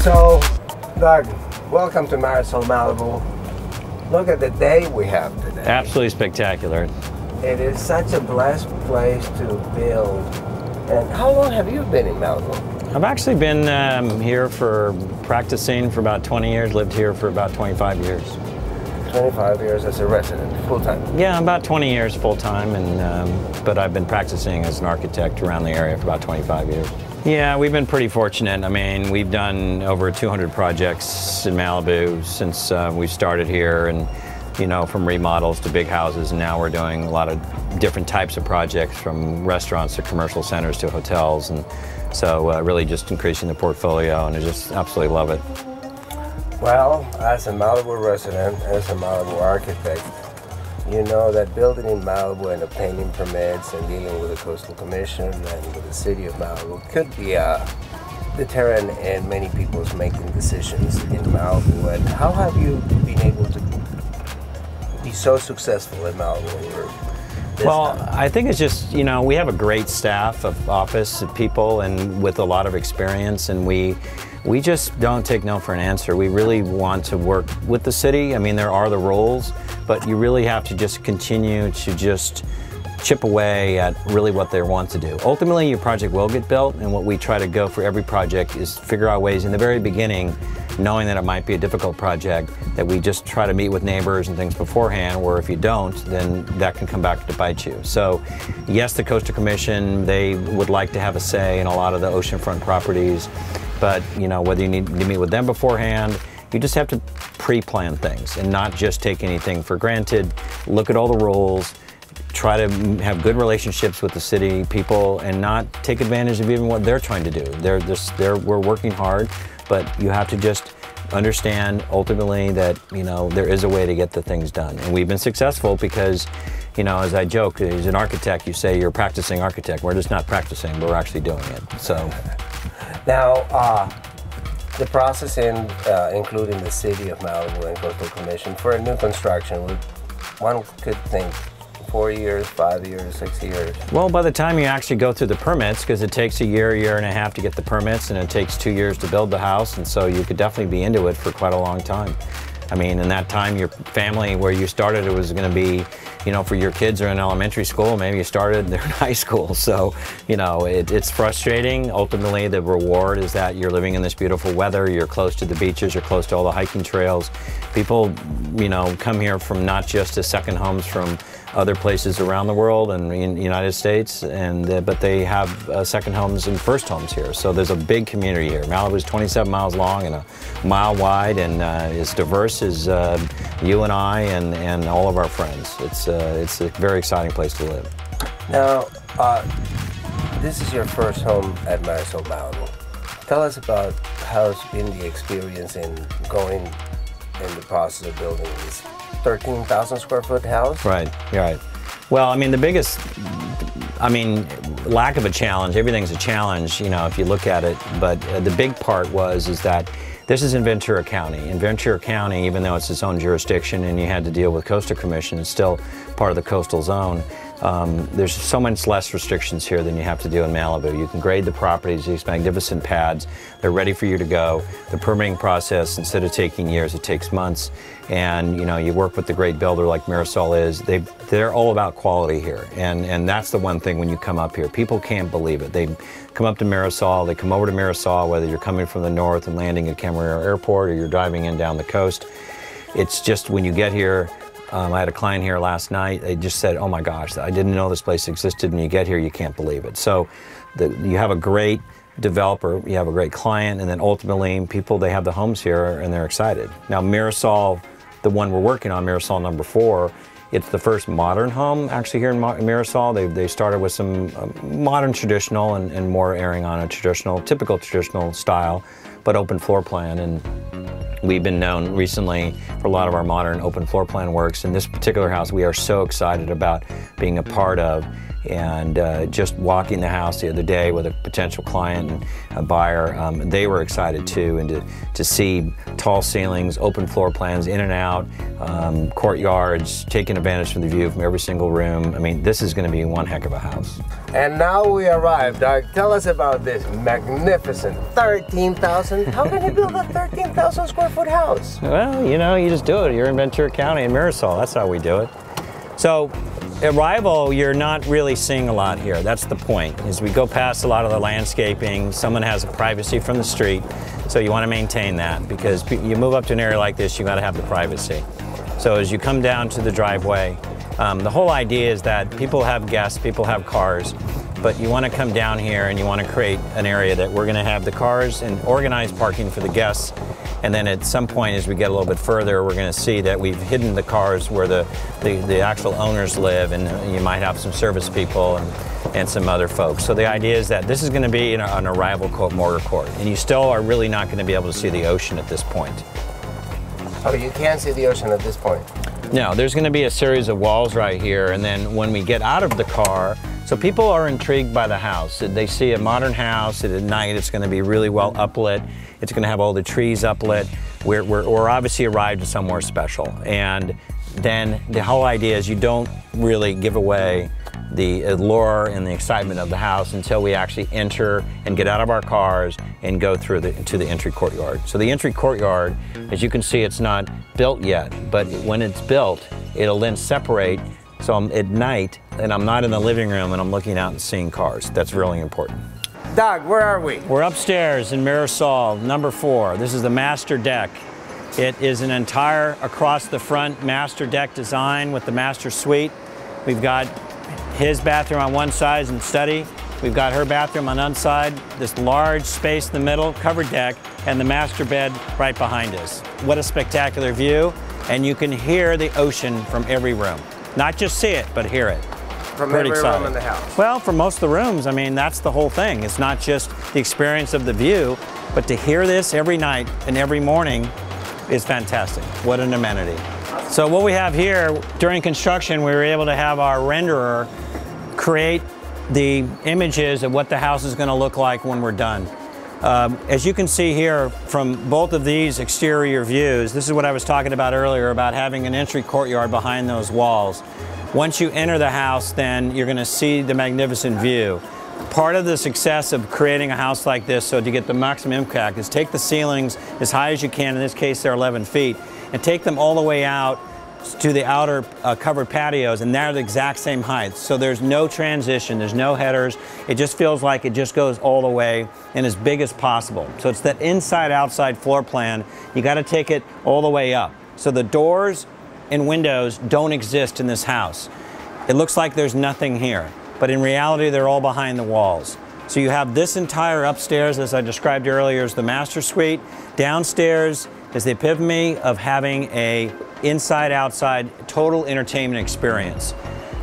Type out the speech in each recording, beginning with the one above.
So, Doug, welcome to Marisol, Malibu. Look at the day we have today. Absolutely spectacular. It is such a blessed place to build. And how long have you been in Malibu? I've actually been here for practicing for about 20 years, lived here for about 25 years. 25 years as a resident, full-time? Yeah, about 20 years full-time, and but I've been practicing as an architect around the area for about 25 years. Yeah, we've been pretty fortunate. I mean, we've done over 200 projects in Malibu since we started here, and you know, from remodels to big houses, and now we're doing a lot of different types of projects, from restaurants to commercial centers to hotels, and so really just increasing the portfolio, and I just absolutely love it. Well, as a Malibu resident, as a Malibu architect, you know that building in Malibu and obtaining permits and dealing with the Coastal Commission and with the city of Malibu could be a deterrent in many people's making decisions in Malibu. And how have you been able to be so successful in Malibu? Well, I think it's just, you know, we have a great staff of office of people and with a lot of experience, and we just don't take no for an answer. We really want to work with the city. I mean, there are the rules, but you really have to just continue to just chip away at really what they want to do. Ultimately, your project will get built, and what we try to go for every project is figure out ways in the very beginning, knowing that it might be a difficult project, that we just try to meet with neighbors and things beforehand, where if you don't, then that can come back to bite you. So yes, the Coastal Commission, they would like to have a say in a lot of the oceanfront properties, but you know, whether you need to meet with them beforehand, you just have to pre-plan things and not just take anything for granted. Look at all the rules, try to have good relationships with the city people, and not take advantage of even what they're trying to do. We're working hard, but you have to just understand ultimately that, you know, there is a way to get the things done. And we've been successful because, you know, as I joke, as an architect, you say you're a practicing architect. We're just not practicing, we're actually doing it. So now, the process including the city of Malibu and Coastal Commission for a new construction, one could think 4 years, 5 years, 6 years. Well, by the time you actually go through the permits, because it takes a year and a half to get the permits, and it takes 2 years to build the house, and so you could definitely be into it for quite a long time. I mean, in that time, your family, where you started, it was going to be, you know, for your kids are in elementary school, maybe you started, they're in high school. So, you know, it's frustrating. Ultimately, the reward is that you're living in this beautiful weather, you're close to the beaches, you're close to all the hiking trails. People, you know, come here from not just as second homes from other places around the world and in the United States, but they have second homes and first homes here. So there's a big community here. Malibu is 27 miles long and a mile wide, and as diverse as you and I and all of our friends. It's a very exciting place to live. Now, this is your first home at Marisol, Malibu. Tell us about how's been the experience in going in the process of building this 13,000 square foot house? Right. Well, I mean, the biggest, lack of a challenge, everything's a challenge, you know, if you look at it, but the big part is that this is in Ventura County. In Ventura County, even though it's its own jurisdiction and you had to deal with Coastal Commission, it's still part of the coastal zone. There's so much less restrictions here than you have to do in Malibu. You can grade the properties, these magnificent pads. They're ready for you to go. The permitting process, instead of taking years, it takes months. And you know, you work with the great builder like Marisol is. They're all about quality here. And that's the one thing when you come up here. People can't believe it. They come up to Marisol, they come over to Marisol, whether you're coming from the north and landing at Camarillo Airport or you're driving in down the coast. It's just when you get here, I had a client here last night, they just said, oh my gosh, I didn't know this place existed, and you get here, you can't believe it. So you have a great developer, you have a great client, and then ultimately people, they have the homes here and they're excited. Now Marisol, the one we're working on, Marisol number 4, it's the first modern home actually here in Marisol. They started with some modern traditional and more erring on a typical traditional style, but open floor plan. And we've been known recently for a lot of our modern open floor plan works. In this particular house, we are so excited about being a part of, And just walking the house the other day with a potential client and a buyer, they were excited too, and to see tall ceilings, open floor plans in and out, courtyards, taking advantage of the view from every single room. I mean, this is going to be one heck of a house. And now we arrived. Doug, tell us about this magnificent 13,000. How can you build a 13,000 square foot house? Well, you know, you just do it. You're in Ventura County in Mirasol. That's how we do it. So, arrival, you're not really seeing a lot here. That's the point. As we go past a lot of the landscaping, someone has a privacy from the street, so you want to maintain that, because you move up to an area like this, you got to have the privacy. So as you come down to the driveway, the whole idea is that people have guests, people have cars, but you want to come down here and you want to create an area that we're going to have the cars and organized parking for the guests. And then at some point, as we get a little bit further, we're going to see that we've hidden the cars where the actual owners live, and you might have some service people and some other folks. So the idea is that this is going to be an arrival motor court, and you still are really not going to be able to see the ocean at this point. Oh, you can't see the ocean at this point? No, there's going to be a series of walls right here, and then when we get out of the car, so people are intrigued by the house. They see a modern house, and at night it's going to be really well uplit. It's going to have all the trees uplit. We're obviously arrived at somewhere special. And then the whole idea is you don't really give away the allure and the excitement of the house until we actually enter and get out of our cars and go through to the entry courtyard. So the entry courtyard, as you can see, it's not built yet, but when it's built, it'll then separate. So I'm at night and I'm not in the living room and I'm looking out and seeing cars. That's really important. Doug, where are we? We're upstairs in Mirasol, number 4. This is the master deck. It is an entire across the front master deck design with the master suite. We've got his bathroom on one side and study. We've got her bathroom on one side, this large space in the middle, covered deck, and the master bed right behind us. What a spectacular view, and you can hear the ocean from every room. Not just see it, but hear it. From every room in the house? Well, for most of the rooms, I mean, that's the whole thing. It's not just the experience of the view, but to hear this every night and every morning is fantastic. What an amenity. So what we have here, during construction, we were able to have our renderer create the images of what the house is going to look like when we're done. As you can see here from both of these exterior views, this is what I was talking about earlier about having an entry courtyard behind those walls. Once you enter the house, then you're going to see the magnificent view. Part of the success of creating a house like this, so to get the maximum impact, is take the ceilings as high as you can, in this case they're 11 feet, and take them all the way out to the outer covered patios, and they're the exact same height. So there's no transition, there's no headers. It just feels like it just goes all the way and as big as possible. So it's that inside-outside floor plan. You got to take it all the way up. So the doors and windows don't exist in this house. It looks like there's nothing here, but in reality they're all behind the walls. So you have this entire upstairs, as I described earlier, is the master suite. Downstairs is the epitome of having a inside-outside total entertainment experience.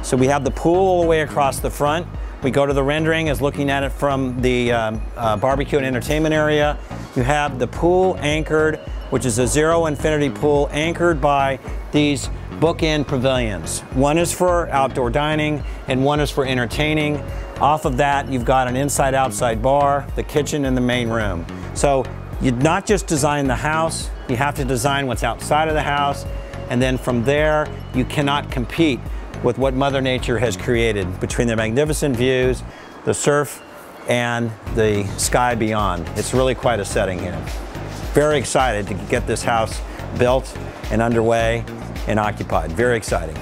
So we have the pool all the way across the front. We go to the rendering as looking at it from the barbecue and entertainment area. You have the pool anchored, which is a zero infinity pool anchored by these bookend pavilions. One is for outdoor dining and one is for entertaining. Off of that, you've got an inside-outside bar, the kitchen, and the main room. So you not just design the house, you have to design what's outside of the house, and then from there, you cannot compete with what Mother Nature has created between the magnificent views, the surf, and the sky beyond. It's really quite a setting here. Very excited to get this house built and underway and occupied. Very exciting.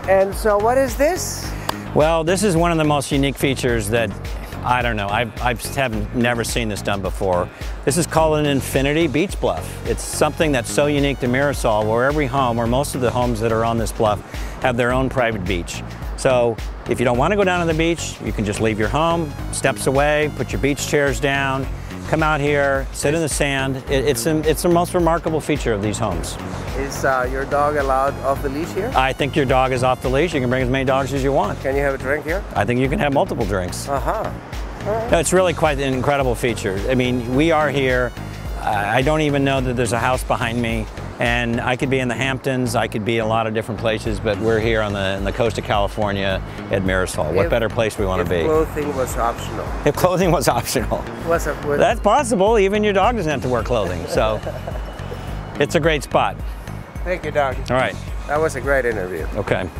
And so what is this? Well, this is one of the most unique features that, I don't know, I have never seen this done before. This is called an infinity beach bluff. It's something that's so unique to Mirasol, where every home, or most of the homes that are on this bluff, have their own private beach. So if you don't want to go down to the beach, you can just leave your home, steps away, put your beach chairs down, come out here, sit in the sand. It's the most remarkable feature of these homes. Is your dog allowed off the leash here? I think your dog is off the leash. You can bring as many dogs as you want. Can you have a drink here? I think you can have multiple drinks. Uh-huh. No, it's really quite an incredible feature. I mean, we are here. I don't even know that there's a house behind me, And I could be in the Hamptons, I could be a lot of different places, but we're here on the coast of California at Mirasol. What better place we want to be? If clothing was optional. If clothing was optional. What's up with? That's possible. Even your dog doesn't have to wear clothing. So it's a great spot. Thank you, Doc. All right. That was a great interview. Okay.